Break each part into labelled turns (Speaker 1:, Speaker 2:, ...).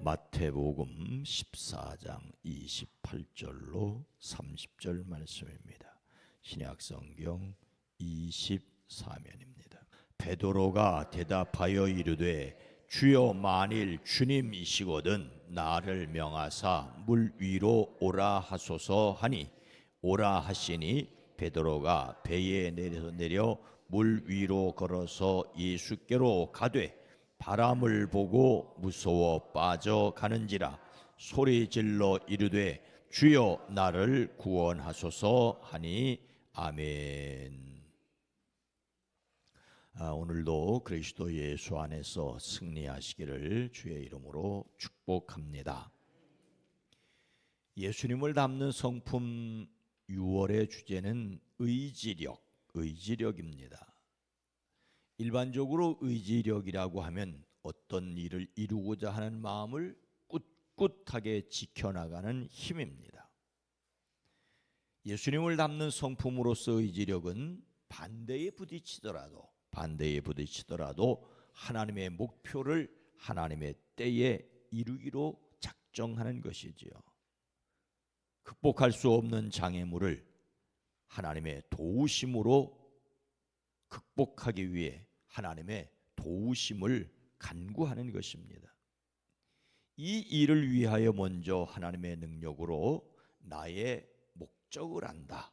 Speaker 1: 마태복음 14장 28절로 30절 말씀입니다. 신약성경 24면입니다. 베드로가 대답하여 이르되 주여 만일 주님이시거든 나를 명하사 물 위로 오라 하소서 하니 오라 하시니 베드로가 배에 내려 물 위로 걸어서 예수께로 가되 바람을 보고 무서워 빠져가는지라 소리질러 이르되 주여 나를 구원하소서 하니 아멘. 오늘도 그리스도 예수 안에서 승리하시기를 주의 이름으로 축복합니다. 예수님을 담는 성품 6월의 주제는 의지력입니다. 일반적으로 의지력이라고 하면 어떤 일을 이루고자 하는 마음을 꿋꿋하게 지켜나가는 힘입니다. 예수님을 담는 성품으로서 의지력은 반대에 부딪히더라도 하나님의 목표를 하나님의 때에 이루기로 작정하는 것이지요. 극복할 수 없는 장애물을 하나님의 도우심으로 극복하기 위해 하나님의 도우심을 간구하는 것입니다. 이 일을 위하여 먼저 하나님의 능력으로 나의 목적을 안다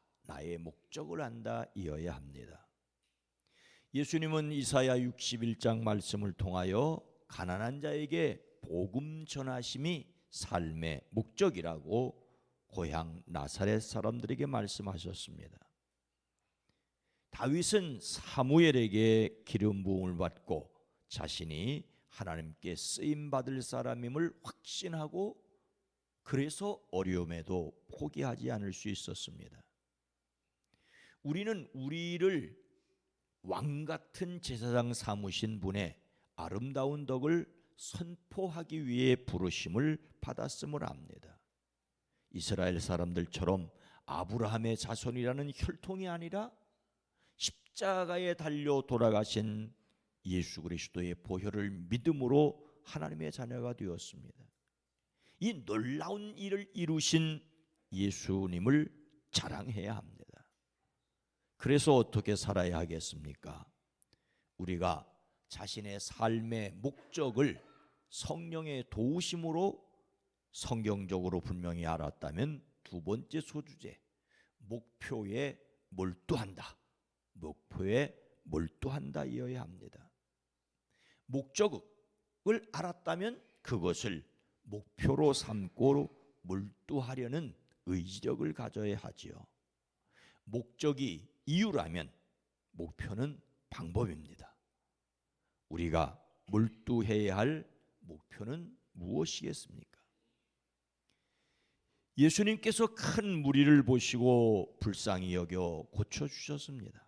Speaker 1: 이어야 합니다. 예수님은 이사야 61장 말씀을 통하여 가난한 자에게 복음 전하심이 삶의 목적이라고 고향 나사렛 사람들에게 말씀하셨습니다. 다윗은 사무엘에게 기름 부음을 받고 자신이 하나님께 쓰임 받을 사람임을 확신하고 그래서 어려움에도 포기하지 않을 수 있었습니다. 우리는 우리를 왕 같은 제사장 삼으신 분의 아름다운 덕을 선포하기 위해 부르심을 받았음을 압니다. 이스라엘 사람들처럼 아브라함의 자손이라는 혈통이 아니라 십자가에 달려 돌아가신 예수 그리스도의 보혈을 믿음으로 하나님의 자녀가 되었습니다. 이 놀라운 일을 이루신 예수님을 자랑해야 합니다. 그래서 어떻게 살아야 하겠습니까? 우리가 자신의 삶의 목적을 성령의 도우심으로 성경적으로 분명히 알았다면 두 번째 소주제, 목표에 몰두한다 이어야 합니다. 목적을 알았다면 그것을 목표로 삼고 몰두하려는 의지력을 가져야 하지요. 목적이 이유라면 목표는 방법입니다. 우리가 몰두해야 할 목표는 무엇이겠습니까? 예수님께서 큰 무리를 보시고 불쌍히 여겨 고쳐주셨습니다.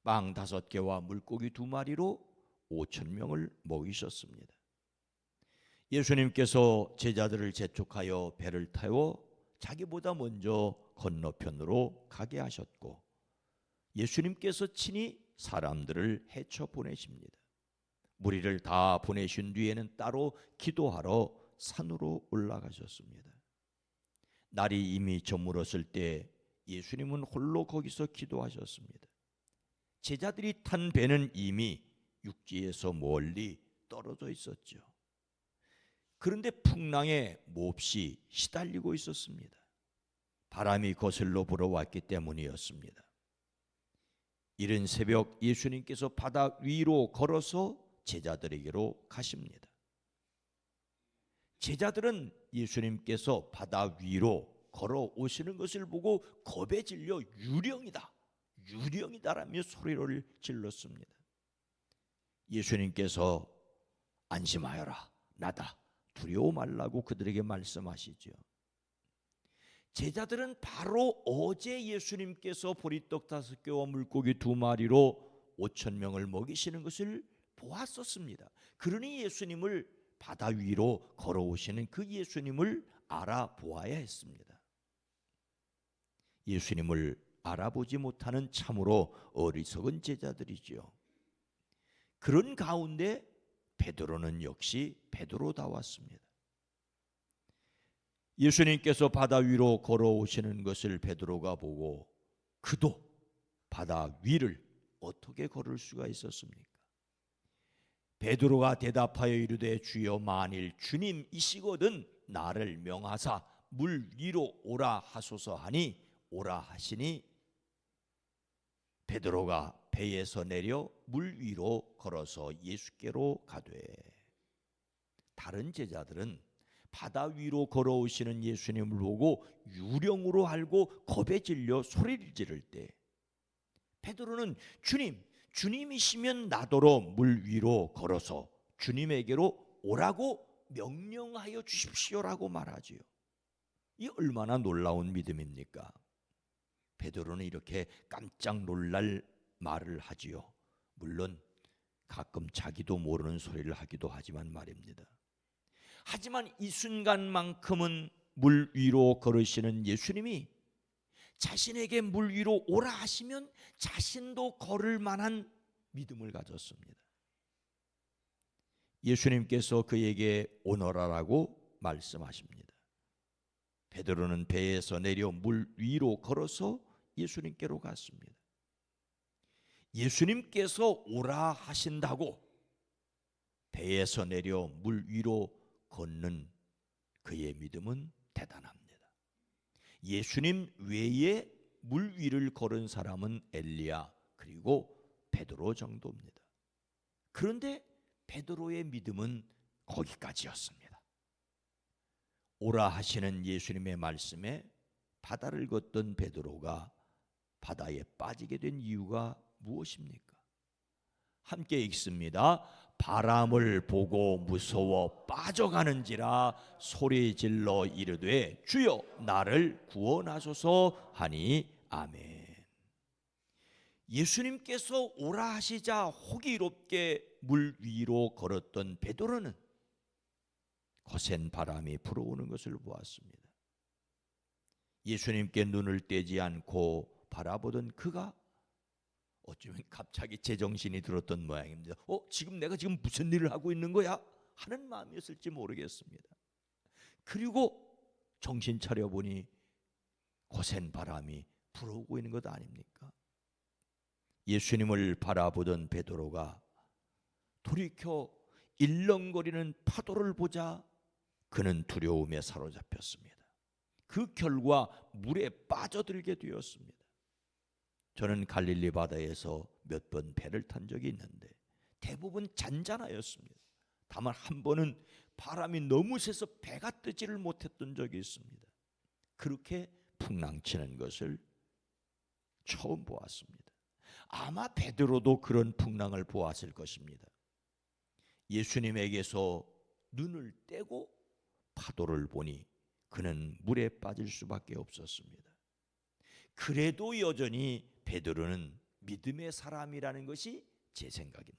Speaker 1: 빵 5개와 물고기 2마리로 5,000명을 먹이셨습니다. 예수님께서 제자들을 재촉하여 배를 태워 자기보다 먼저 건너편으로 가게 하셨고 예수님께서 친히 사람들을 헤쳐 보내십니다. 무리를 다 보내신 뒤에는 따로 기도하러 산으로 올라가셨습니다. 날이 이미 저물었을 때 예수님은 홀로 거기서 기도하셨습니다. 제자들이 탄 배는 이미 육지에서 멀리 떨어져 있었죠. 그런데 풍랑에 몹시 시달리고 있었습니다. 바람이 거슬러 불어왔기 때문이었습니다. 이른 새벽 예수님께서 바다 위로 걸어서 제자들에게로 가십니다. 제자들은 예수님께서 바다 위로 걸어오시는 것을 보고 겁에 질려 유령이다라며 소리를 질렀습니다. 예수님께서 안심하여라 나다 두려워 말라고 그들에게 말씀하시죠. 제자들은 바로 어제 예수님께서 보리떡 5개와 물고기 2마리로 5,000명을 먹이시는 것을 보았었습니다. 그러니 예수님을 바다 위로 걸어오시는 그 예수님을 알아보아야 했습니다. 예수님을 알아보지 못하는 참으로 어리석은 제자들이지요. 그런 가운데 베드로는 역시 베드로다웠습니다. 예수님께서 바다 위로 걸어오시는 것을 베드로가 보고 그도 바다 위를 어떻게 걸을 수가 있었습니까? 베드로가 대답하여 이르되 주여 만일 주님이시거든 나를 명하사 물 위로 오라 하소서 하니 오라 하시니 베드로가 배에서 내려 물 위로 걸어서 예수께로 가되 다른 제자들은 바다 위로 걸어오시는 예수님을 보고 유령으로 알고 겁에 질려 소리를 지를 때 베드로는 주님이시면 나더러 물 위로 걸어서 주님에게로 오라고 명령하여 주십시오라고 말하지요. 이 얼마나 놀라운 믿음입니까? 베드로는 이렇게 깜짝 놀랄 말을 하지요. 물론 가끔 자기도 모르는 소리를 하기도 하지만 말입니다. 하지만 이 순간만큼은 물 위로 걸으시는 예수님이 자신에게 물 위로 오라 하시면 자신도 걸을 만한 믿음을 가졌습니다. 예수님께서 그에게 오너라라고 말씀하십니다. 베드로는 배에서 내려 물 위로 걸어서 예수님께로 갔습니다. 예수님께서 오라 하신다고 배에서 내려 물 위로 걷는 그의 믿음은 대단합니다. 예수님 외에 물 위를 걸은 사람은 엘리야 그리고 베드로 정도입니다. 그런데 베드로의 믿음은 거기까지였습니다. 오라 하시는 예수님의 말씀에 바다를 걷던 베드로가 바다에 빠지게 된 이유가 무엇입니까? 함께 읽습니다. 바람을 보고 무서워 빠져가는지라 소리질러 이르되 주여 나를 구원하소서 하니 아멘. 예수님께서 오라 하시자 호기롭게 물 위로 걸었던 베드로는 거센 바람이 불어오는 것을 보았습니다. 예수님께 눈을 떼지 않고 바라보던 그가 어쩌면 갑자기 제정신이 들었던 모양입니다. 내가 지금 무슨 일을 하고 있는 거야? 하는 마음이었을지 모르겠습니다. 그리고 정신 차려보니 거센 바람이 불어오고 있는 것 아닙니까? 예수님을 바라보던 베드로가 돌이켜 일렁거리는 파도를 보자 그는 두려움에 사로잡혔습니다. 그 결과 물에 빠져들게 되었습니다. 저는 갈릴리 바다에서 몇 번 배를 탄 적이 있는데 대부분 잔잔하였습니다. 다만 한 번은 바람이 너무 세서 배가 뜨지를 못했던 적이 있습니다. 그렇게 풍랑치는 것을 처음 보았습니다. 아마 베드로도 그런 풍랑을 보았을 것입니다. 예수님에게서 눈을 떼고 파도를 보니 그는 물에 빠질 수밖에 없었습니다. 그래도 여전히 베드로는 믿음의 사람이라는 것이 제 생각입니다.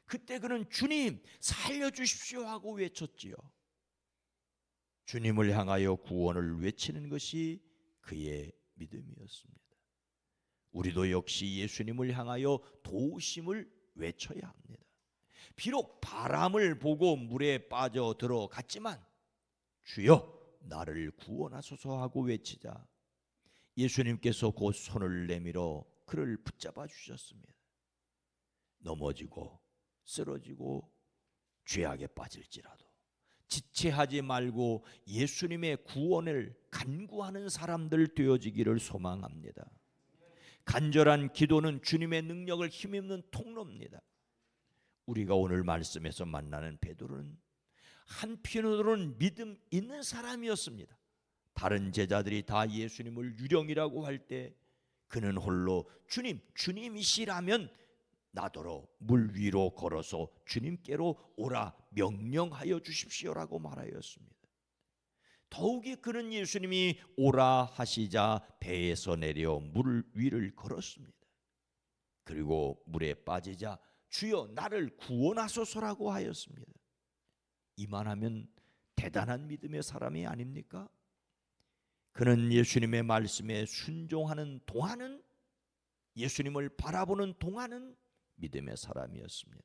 Speaker 1: 그때 그는 주님 살려주십시오 하고 외쳤지요. 주님을 향하여 구원을 외치는 것이 그의 믿음이었습니다. 우리도 역시 예수님을 향하여 도우심을 외쳐야 합니다. 비록 바람을 보고 물에 빠져 들어갔지만 주여 나를 구원하소서 하고 외치자 예수님께서 곧 손을 내밀어 그를 붙잡아 주셨습니다. 넘어지고 쓰러지고 죄악에 빠질지라도 지체하지 말고 예수님의 구원을 간구하는 사람들 되어지기를 소망합니다. 간절한 기도는 주님의 능력을 힘입는 통로입니다. 우리가 오늘 말씀에서 만나는 베드로는 한편으로는 믿음 있는 사람이었습니다. 다른 제자들이 다 예수님을 유령이라고 할 때 그는 홀로 주님이시라면 나더러 물 위로 걸어서 주님께로 오라 명령하여 주십시오라고 말하였습니다. 더욱이 그는 예수님이 오라 하시자 배에서 내려 물 위를 걸었습니다. 그리고 물에 빠지자 주여 나를 구원하소서라고 하였습니다. 이만하면 대단한 믿음의 사람이 아닙니까? 그는 예수님의 말씀에 순종하는 동안은 예수님을 바라보는 동안은 믿음의 사람이었습니다.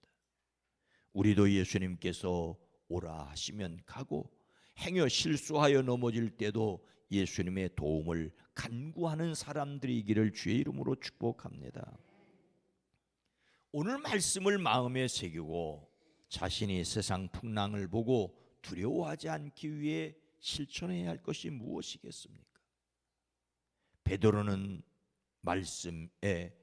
Speaker 1: 우리도 예수님께서 오라 하시면 가고 행여 실수하여 넘어질 때도 예수님의 도움을 간구하는 사람들이기를 주의 이름으로 축복합니다. 오늘 말씀을 마음에 새기고 자신이 세상 풍랑을 보고 두려워하지 않기 위해 실천해야 할 것이 무엇이겠습니까? 베드로는 말씀에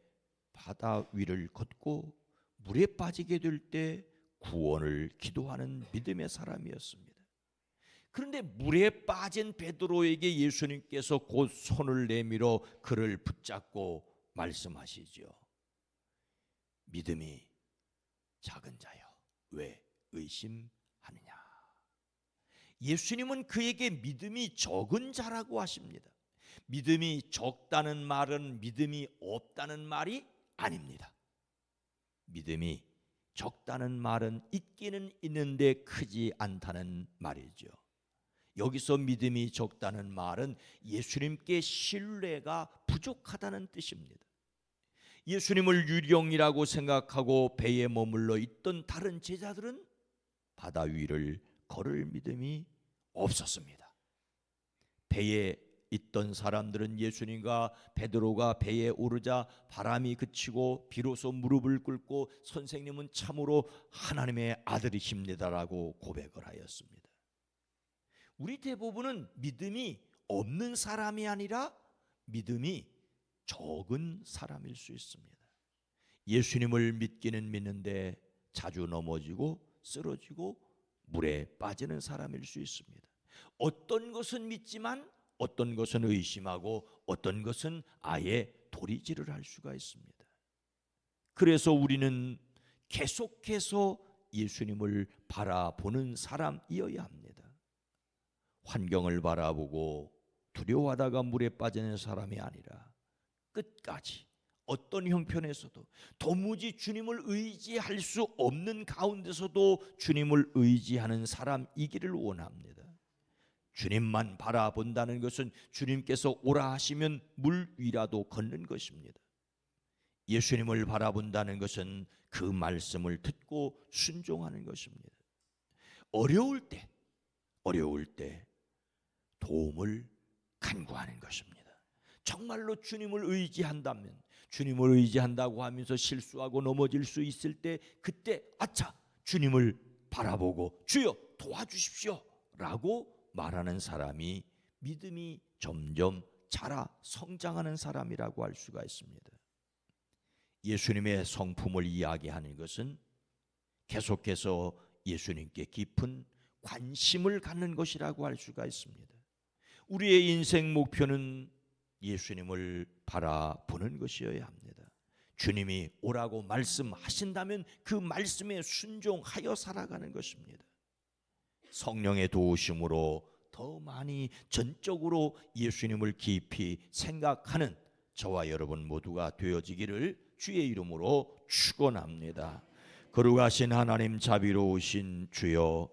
Speaker 1: 바다 위를 걷고 물에 빠지게 될 때 구원을 기도하는 믿음의 사람이었습니다. 그런데 물에 빠진 베드로에게 예수님께서 곧 손을 내밀어 그를 붙잡고 말씀하시죠. 믿음이 작은 자여, 왜 의심하느냐? 예수님은 그에게 믿음이 적은 자라고 하십니다. 믿음이 적다는 말은 믿음이 없다는 말이 아닙니다. 믿음이 적다는 말은 있기는 있는데 크지 않다는 말이죠. 여기서 믿음이 적다는 말은 예수님께 신뢰가 부족하다는 뜻입니다. 예수님을 유령이라고 생각하고 배에 머물러 있던 다른 제자들은 바다 위를 걸을 믿음이 없었습니다. 배에 있던 사람들은 예수님과 베드로가 배에 오르자 바람이 그치고 비로소 무릎을 꿇고 선생님은 참으로 하나님의 아들이십니다라고 고백을 하였습니다. 우리 대부분은 믿음이 없는 사람이 아니라 믿음이 적은 사람일 수 있습니다. 예수님을 믿기는 믿는데 자주 넘어지고 쓰러지고 물에 빠지는 사람일 수 있습니다. 어떤 것은 믿지만 어떤 것은 의심하고 어떤 것은 아예 도리질을 할 수가 있습니다. 그래서 우리는 계속해서 예수님을 바라보는 사람이어야 합니다. 환경을 바라보고 두려워하다가 물에 빠지는 사람이 아니라 끝까지 어떤 형편에서도 도무지 주님을 의지할 수 없는 가운데서도 주님을 의지하는 사람이기를 원합니다. 주님만 바라본다는 것은 주님께서 오라 하시면 물 위라도 걷는 것입니다. 예수님을 바라본다는 것은 그 말씀을 듣고 순종하는 것입니다. 어려울 때 도움을 간구하는 것입니다. 정말로 주님을 의지한다면, 주님을 의지한다고 하면서 실수하고 넘어질 수 있을 때 그때 아차, 주님을 바라보고 주여 도와주십시오 라고 말하는 사람이 믿음이 점점 자라 성장하는 사람이라고 할 수가 있습니다. 예수님의 성품을 이야기하는 것은 계속해서 예수님께 깊은 관심을 갖는 것이라고 할 수가 있습니다. 우리의 인생 목표는 예수님을 바라보는 것이어야 합니다. 주님이 오라고 말씀하신다면 그 말씀에 순종하여 살아가는 것입니다. 성령의 도우심으로 더 많이 전적으로 예수님을 깊이 생각하는 저와 여러분 모두가 되어지기를 주의 이름으로 축원합니다. 거룩하신 하나님, 자비로우신 주여,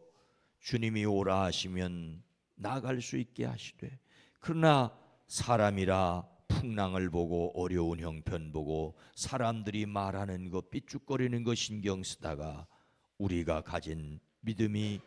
Speaker 1: 주님이 오라 하시면 나아갈 수 있게 하시되, 그러나 사람이라 풍랑을 보고 어려운 형편 보고 사람들이 말하는 것, 삐죽거리는 것 신경 쓰다가 우리가 가진 믿음이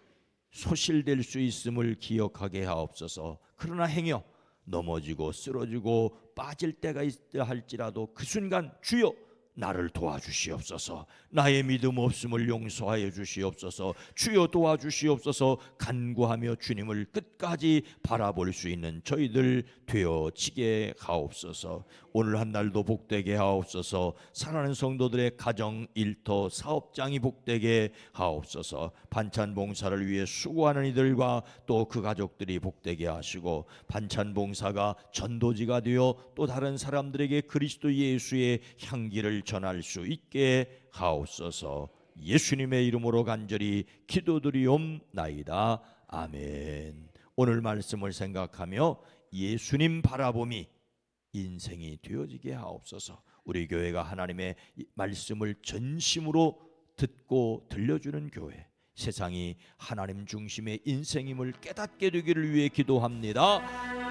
Speaker 1: 소실될 수 있음을 기억하게 하옵소서. 그러나 행여 넘어지고 쓰러지고 빠질 때가 있다 할지라도 그 순간 주여 나를 도와주시옵소서. 나의 믿음 없음을 용서하여 주시옵소서. 주여 도와주시옵소서. 간구하며 주님을 끝까지 바라볼 수 있는 저희들 되어지게 하옵소서. 오늘 한 날도 복되게 하옵소서. 사랑하는 성도들의 가정, 일터, 사업장이 복되게 하옵소서. 반찬 봉사를 위해 수고하는 이들과 또 그 가족들이 복되게 하시고, 반찬 봉사가 전도지가 되어 또 다른 사람들에게 그리스도 예수의 향기를 전할 수 있게 하옵소서. 예수님의 이름으로 간절히 기도드리옵나이다. 아멘. 오늘 말씀을 생각하며 예수님 바라봄이 인생이 되어지게 하옵소서. 우리 교회가 하나님의 말씀을 전심으로 듣고 들려주는 교회, 세상이 하나님 중심의 인생임을 깨닫게 되기를 위해 기도합니다.